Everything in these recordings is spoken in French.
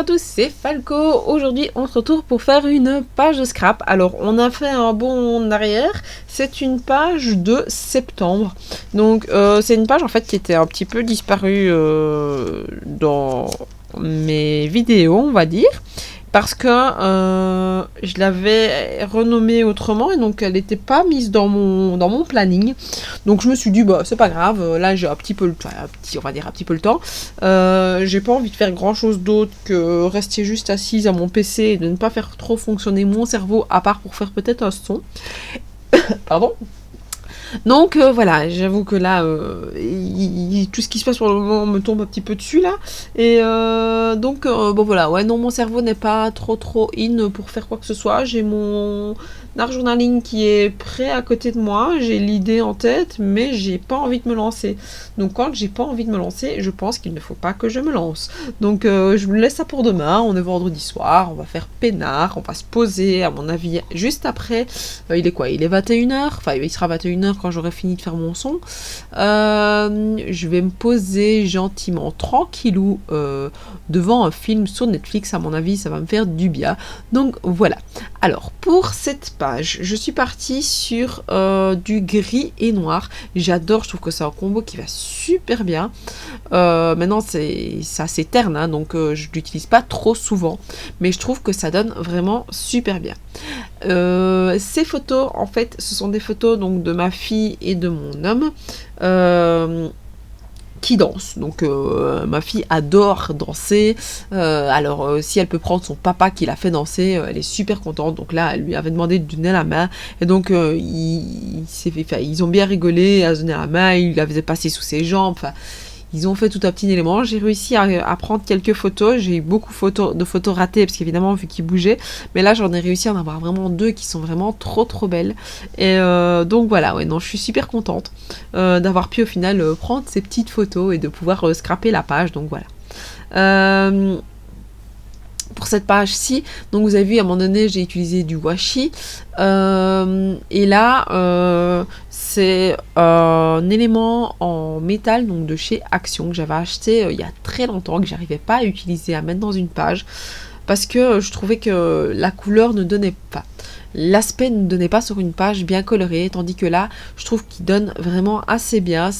tous, c'est Falco. Aujourd'hui, on se retrouve pour faire une page de scrap. Alors, on a fait un bond en arrière. C'est une page de septembre. Donc, c'est une page en fait qui était un petit peu disparue dans mes vidéos, on va dire. Parce que je l'avais renommée autrement et donc elle n'était pas mise dans mon planning. Donc je me suis dit, bah c'est pas grave, là j'ai un petit peu le temps, on va dire un petit peu le temps. J'ai pas envie de faire grand chose d'autre que rester juste assise à mon PC et de ne pas faire trop fonctionner mon cerveau, à part pour faire peut-être un son. Pardon. Donc voilà, j'avoue que là, tout ce qui se passe pour le moment me tombe un petit peu dessus là. Et donc bon voilà, ouais non, mon cerveau n'est pas trop in pour faire quoi que ce soit. J'ai mon art journaling qui est prêt à côté de moi, j'ai l'idée en tête, mais j'ai pas envie de me lancer. Donc quand j'ai pas envie de me lancer, je pense qu'il ne faut pas que je me lance. Donc je me laisse ça pour demain, on est vendredi soir, on va faire peinard, on va se poser à mon avis juste après. Il est quoi? Il est 21h, enfin il sera 21h quand j'aurai fini de faire mon son. Je vais me poser gentiment, tranquillou, devant un film sur Netflix. À mon avis, ça va me faire du bien. Donc voilà. Alors pour cette page, je suis partie sur du gris et noir. J'adore, je trouve que c'est un combo qui va super bien. Maintenant c'est assez terne, hein, donc je l'utilise pas trop souvent, mais je trouve que ça donne vraiment super bien. Ces photos, en fait, ce sont des photos donc de ma fille et de mon homme qui dansent. Donc ma fille adore danser. Alors si elle peut prendre son papa qui l'a fait danser, elle est super contente. Donc là, elle lui avait demandé de donner la main. Et donc ils ont bien rigolé, elle a donné la main, il la faisait passer sous ses jambes. Enfin, ils ont fait tout un petit élément. J'ai réussi à prendre quelques photos. J'ai eu beaucoup de photos ratées parce qu'évidemment vu qu'ils bougeaient. Mais là j'en ai réussi à en avoir vraiment deux qui sont vraiment trop belles. Et donc voilà, ouais, non, je suis super contente d'avoir pu au final prendre ces petites photos et de pouvoir scraper la page. Donc voilà. Pour cette page-ci, donc vous avez vu à un moment donné j'ai utilisé du washi et là c'est un élément en métal donc de chez Action que j'avais acheté il y a très longtemps, que j'arrivais pas à utiliser, à mettre dans une page parce que je trouvais que la couleur ne donnait pas. L'aspect ne donnait pas sur une page bien colorée, tandis que là je trouve qu'il donne vraiment assez bien.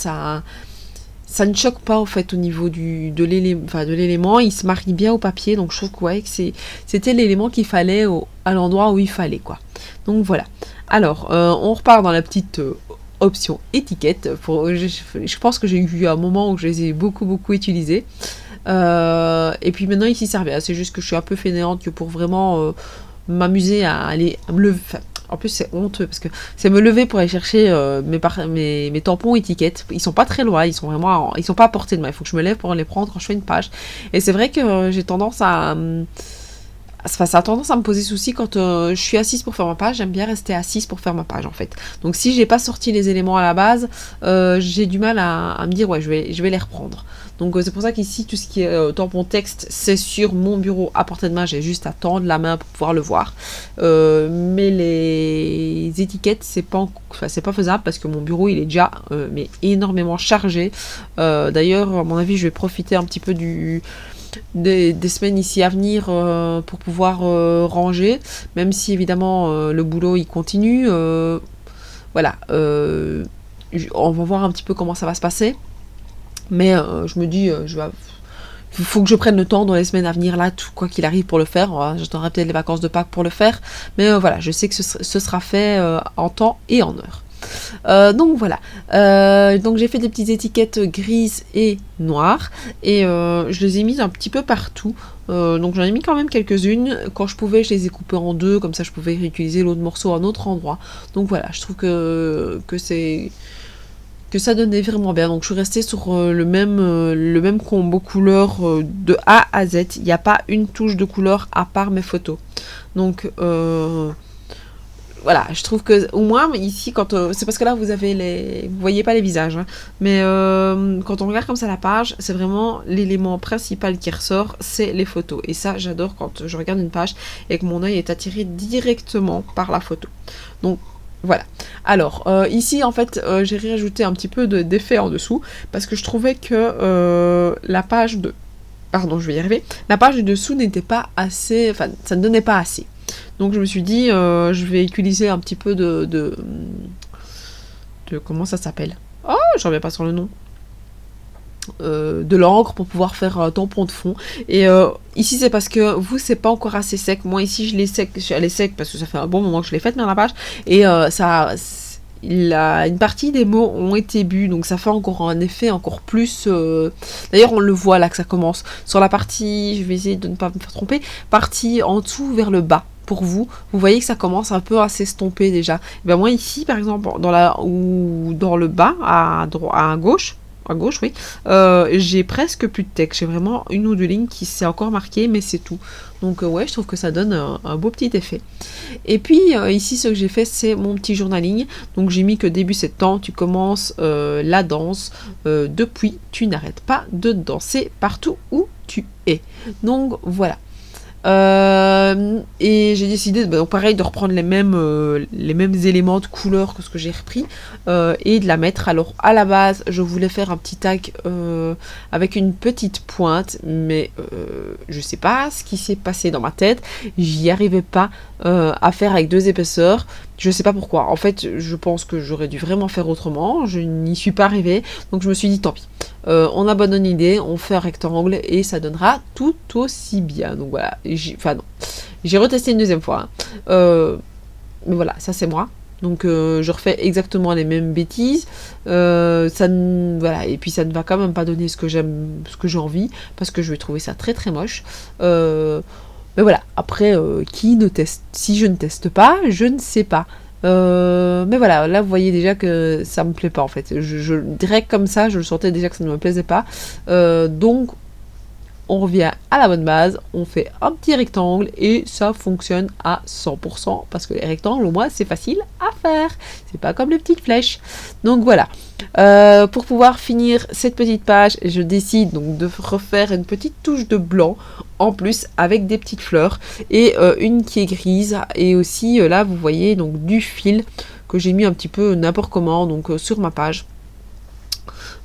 Ça ne choque pas en fait au niveau de l'élément, il se marie bien au papier, donc je trouve que, ouais, que c'était l'élément qu'il fallait à l'endroit où il fallait quoi. Donc voilà. Alors on repart dans la petite option étiquette. Je pense que j'ai eu un moment où je les ai beaucoup utilisées. Et puis maintenant ils s'y servent bien. C'est juste que je suis un peu fainéante que pour vraiment m'amuser à aller me lever. En plus, c'est honteux parce que c'est me lever pour aller chercher mes tampons étiquettes. Ils sont pas très loin, ils sont pas à portée de main. Il faut que je me lève pour les prendre quand je fais une page. Et c'est vrai que j'ai tendance à. Ça a tendance à me poser souci quand je suis assise pour faire ma page. J'aime bien rester assise pour faire ma page en fait. Donc si j'ai pas sorti les éléments à la base, j'ai du mal à me dire ouais je vais les reprendre. Donc c'est pour ça qu'ici tout ce qui est tampon texte c'est sur mon bureau à portée de main. J'ai juste à tendre la main pour pouvoir le voir. Mais les étiquettes c'est pas faisable parce que mon bureau il est déjà mais énormément chargé. D'ailleurs à mon avis je vais profiter un petit peu des semaines ici à venir pour pouvoir ranger, même si évidemment le boulot il continue. Voilà, on va voir un petit peu comment ça va se passer, mais je me dis faut que je prenne le temps dans les semaines à venir là, tout, quoi qu'il arrive pour le faire. J'attendrai peut-être les vacances de Pâques pour le faire, mais voilà, je sais que ce sera fait en temps et en heure. Donc voilà, donc j'ai fait des petites étiquettes grises et noires et je les ai mises un petit peu partout, donc j'en ai mis quand même quelques-unes. Quand je pouvais je les ai coupées en deux, comme ça je pouvais réutiliser l'autre morceau à un autre endroit. Donc voilà, je trouve que ça donnait vraiment bien. Donc je suis restée sur le même combo couleur de A à Z. Il n'y a pas une touche de couleur à part mes photos. Donc voilà, je trouve que au moins ici quand c'est parce que là vous voyez pas les visages, hein, mais quand on regarde comme ça la page, c'est vraiment l'élément principal qui ressort, c'est les photos. Et ça j'adore quand je regarde une page et que mon œil est attiré directement par la photo. Donc voilà. Alors ici en fait j'ai rajouté un petit peu d'effet en dessous parce que je trouvais que la page de pardon, je vais y arriver, la page du dessous n'était pas assez, enfin, ça ne donnait pas assez. Donc je me suis dit, je vais utiliser un petit peu de comment ça s'appelle? Oh, j'en reviens pas sur le nom. De l'encre pour pouvoir faire un tampon de fond. Et ici c'est parce que vous c'est pas encore assez sec. Moi ici je l'ai sec parce que ça fait un bon moment que je l'ai faite dans la page. Et une partie des mots ont été bu, donc ça fait encore un effet encore plus. D'ailleurs on le voit là que ça commence. Sur la partie, je vais essayer de ne pas me faire tromper, partie en dessous vers le bas. Pour vous, vous voyez que ça commence un peu à s'estomper déjà. Et ben moi ici, par exemple, dans le bas, à gauche, oui, j'ai presque plus de texte. J'ai vraiment une ou deux lignes qui s'est encore marquée, mais c'est tout. Donc ouais, je trouve que ça donne un beau petit effet. Et puis ici, ce que j'ai fait, c'est mon petit journaling. Donc j'ai mis que début septembre, tu commences la danse. Depuis, tu n'arrêtes pas de danser partout où tu es. Donc voilà. Et j'ai décidé, donc pareil, de reprendre les mêmes éléments de couleur que ce que j'ai repris et de la mettre. Alors à la base, je voulais faire un petit tag avec une petite pointe, mais je sais pas ce qui s'est passé dans ma tête. J'y arrivais pas à faire avec 2 épaisseurs. Je sais pas pourquoi. En fait, je pense que j'aurais dû vraiment faire autrement. Je n'y suis pas arrivée, donc je me suis dit tant pis. On abandonne l'idée, on fait un rectangle et ça donnera tout aussi bien. Donc voilà, j'ai retesté une deuxième fois. Mais voilà, ça c'est moi. Donc je refais exactement les mêmes bêtises. Voilà, et puis ça ne va quand même pas donner ce que j'aime, ce que j'ai envie, parce que je vais trouver ça très très moche. Mais voilà, après, qui ne teste? Si je ne teste pas, je ne sais pas. Mais voilà, là vous voyez déjà que ça me plaît pas en fait. Direct comme ça, je le sentais déjà que ça ne me plaisait pas. Donc on revient à la bonne base, on fait un petit rectangle et ça fonctionne à 100% parce que les rectangles au moins c'est facile à faire. C'est pas comme les petites flèches. Donc voilà. Pour pouvoir finir cette petite page, je décide donc de refaire une petite touche de blanc en plus avec des petites fleurs et une qui est grise et aussi là vous voyez donc du fil que j'ai mis un petit peu n'importe comment donc sur ma page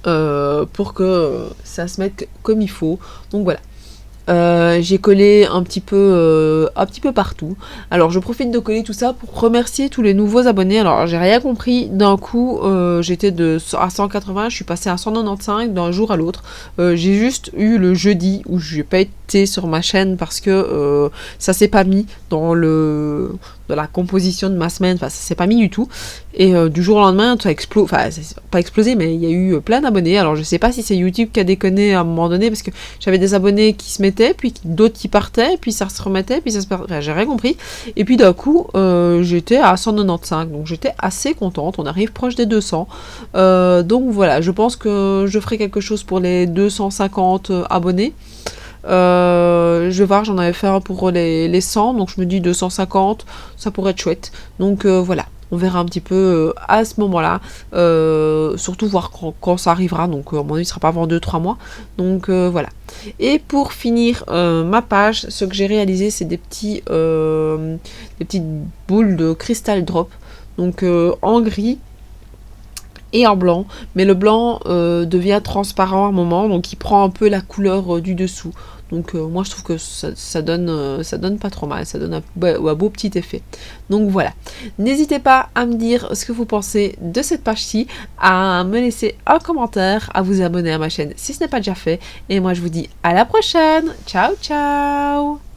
pour que ça se mette comme il faut. Donc voilà. J'ai collé un petit peu partout. Alors je profite de coller tout ça pour remercier tous les nouveaux abonnés. Alors j'ai rien compris d'un coup, j'étais à 180, je suis passée à 195 d'un jour à l'autre. J'ai juste eu le jeudi où je n'ai pas été sur ma chaîne parce que ça s'est pas mis dans la composition de ma semaine, enfin ça s'est pas mis du tout. Et du jour au lendemain, ça explose, enfin c'est pas explosé, mais il y a eu plein d'abonnés. Alors je sais pas si c'est YouTube qui a déconné à un moment donné parce que j'avais des abonnés qui se mettaient, puis d'autres qui partaient, puis ça se remettait, puis ça se perdait. Enfin, j'ai rien compris. Et puis d'un coup, j'étais à 195, donc j'étais assez contente. On arrive proche des 200. Donc voilà, je pense que je ferai quelque chose pour les 250 abonnés. Je vais voir, j'en avais fait un pour les 100, donc je me dis 250, ça pourrait être chouette. Donc voilà, on verra un petit peu à ce moment-là, surtout voir quand ça arrivera, donc à mon avis, il ne sera pas avant 2-3 mois. Donc voilà. Et pour finir ma page, ce que j'ai réalisé, c'est des petites boules de Crystal Drop, donc en gris et en blanc, mais le blanc devient transparent à un moment, donc il prend un peu la couleur du dessous. Donc moi je trouve que ça donne pas trop mal, ça donne un beau petit effet. Donc voilà, n'hésitez pas à me dire ce que vous pensez de cette page-ci, à me laisser un commentaire, à vous abonner à ma chaîne si ce n'est pas déjà fait, et moi je vous dis à la prochaine, ciao ciao.